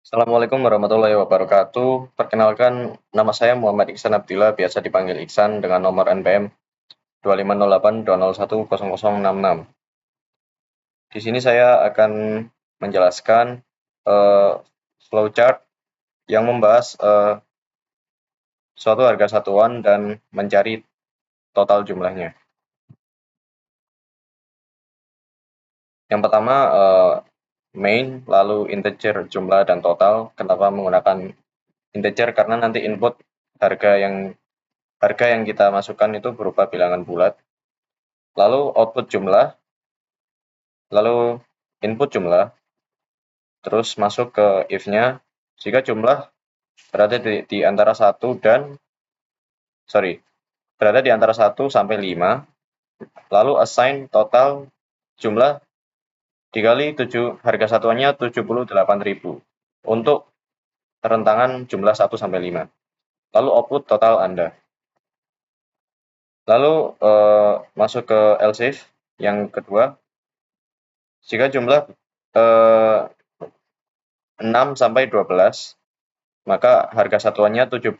Assalamualaikum warahmatullahi wabarakatuh. Perkenalkan, nama saya Muhammad Iksan Abdillah, biasa dipanggil Iksan dengan nomor NPM 25082012010066. Di sini saya akan menjelaskan eh, flowchart yang membahas suatu harga satuan dan mencari total jumlahnya. Yang pertama, main, lalu integer jumlah dan total. Kenapa menggunakan integer? Karena nanti input harga yang kita masukkan itu berupa bilangan bulat, lalu output jumlah, lalu input jumlah, terus masuk ke if-nya. Jika jumlah berada di antara 1 dan berada di antara 1 sampai 5, lalu assign total jumlah dikali 7, harga satuannya 78.000 untuk rentangan jumlah 1 sampai 5. Lalu output total Anda. Lalu masuk ke else if yang kedua. Jika jumlah 6 sampai 12, maka harga satuannya 75.000,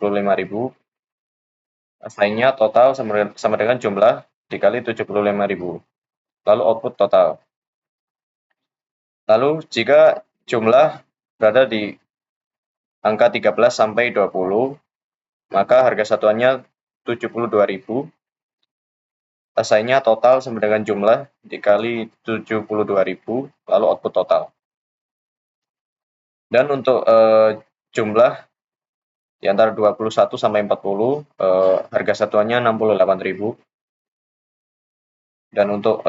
assign-nya total sama dengan jumlah dikali 75.000, lalu output total. Lalu jika jumlah berada di angka 13 sampai 20, maka harga satuannya 72.000, assign-nya total sama dengan jumlah dikali 72.000, lalu output total. Dan untuk jumlah di antara 21 sampai 40, harga satuannya 68.000. Dan untuk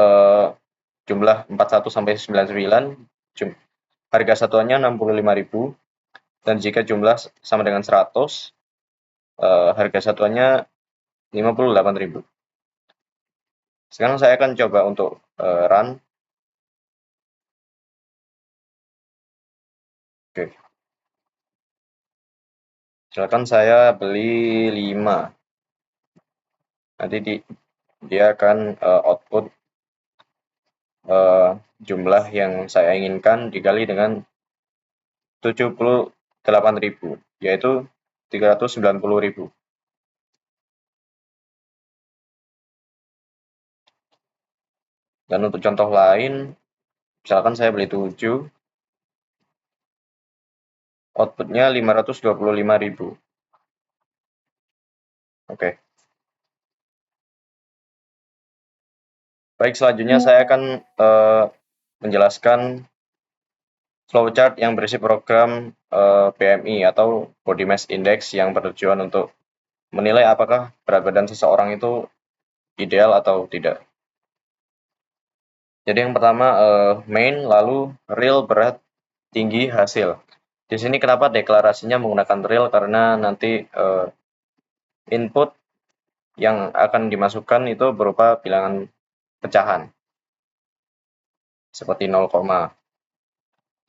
jumlah 41 sampai 99, harga satuannya 65.000. Dan jika jumlah sama dengan 100, harga satuannya 58.000. Sekarang saya akan coba untuk run. Oke. Silakan saya beli 5. Nanti dia akan output jumlah yang saya inginkan dikali dengan 78.000, yaitu 390.000. Dan untuk contoh lain, misalkan saya beli 7, outputnya 525.000. Oke. Baik, selanjutnya saya akan menjelaskan flowchart yang berisi program BMI atau Body Mass Index yang bertujuan untuk menilai apakah berat badan seseorang itu ideal atau tidak. Jadi yang pertama main, lalu real, berat, tinggi, hasil. Di sini kenapa deklarasinya menggunakan real? Karena nanti input yang akan dimasukkan itu berupa bilangan pecahan seperti 0,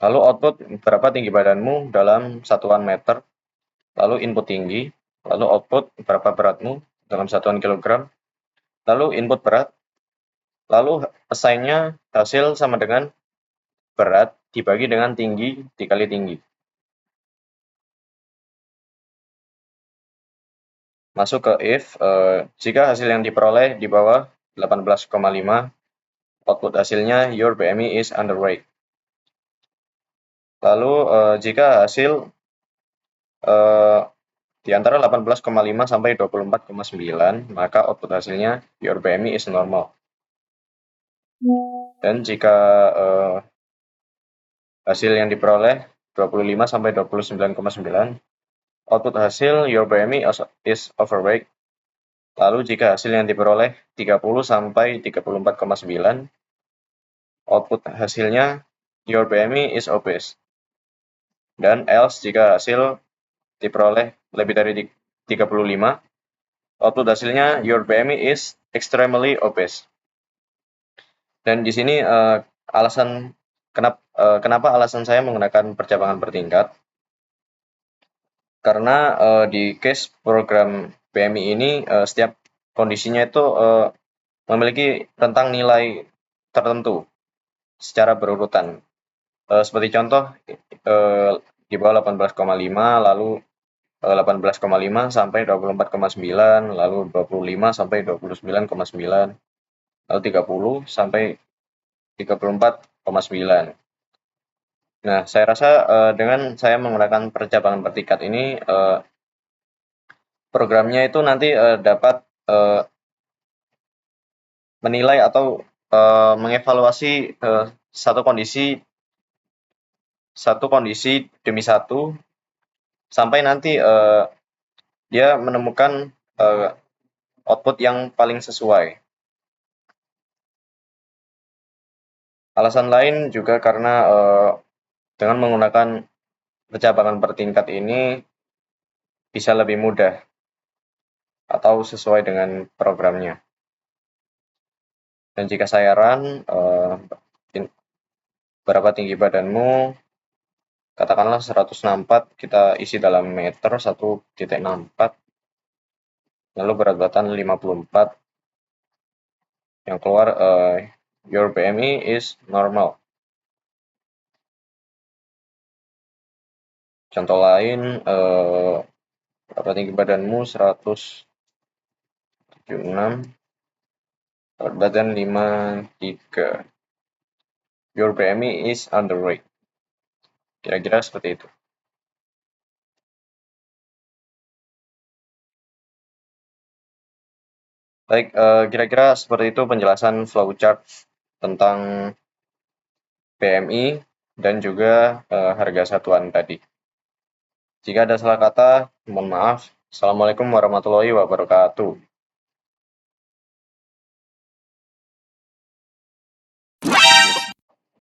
lalu output berapa tinggi badanmu dalam satuan meter, lalu input tinggi, lalu output berapa beratmu dalam satuan kilogram, lalu input berat, lalu assign-nya hasil sama dengan berat dibagi dengan tinggi dikali tinggi. Masuk ke if, jika hasil yang diperoleh di bawah 18,5, output hasilnya your BMI is underweight. Lalu jika hasil di antara 18,5 sampai 24,9, maka output hasilnya your BMI is normal. Dan jika hasil yang diperoleh 25 sampai 29,9, output hasil your BMI is overweight. Lalu jika hasil yang diperoleh 30 sampai 34,9, output hasilnya your BMI is obese. Dan else jika hasil diperoleh lebih dari 35, output hasilnya your BMI is extremely obese. Dan di sini kenapa alasan saya menggunakan percabangan bertingkat? Karena di case program BMI ini setiap kondisinya itu memiliki rentang nilai tertentu secara berurutan. Seperti contoh di bawah 18,5, lalu 18,5 sampai 24,9, lalu 25 sampai 29,9, lalu 30 sampai 34,9. Nah, saya rasa dengan saya menggunakan percabangan bertingkat ini, programnya itu nanti dapat menilai atau mengevaluasi satu kondisi demi satu sampai nanti dia menemukan output yang paling sesuai. Alasan lain juga karena dengan menggunakan percabangan bertingkat ini bisa lebih mudah atau sesuai dengan programnya. Dan jika saya run, berapa tinggi badanmu, katakanlah 164, kita isi dalam meter 1.64, lalu berat badan 54, yang keluar your BMI is normal. Contoh lain, berapa tinggi badanmu, 176, berat badan 53. Your BMI is underweight. Kira-kira seperti itu. Baik, kira-kira seperti itu penjelasan flowchart tentang BMI dan juga harga satuan tadi. Jika ada salah kata, mohon maaf. Assalamualaikum warahmatullahi wabarakatuh.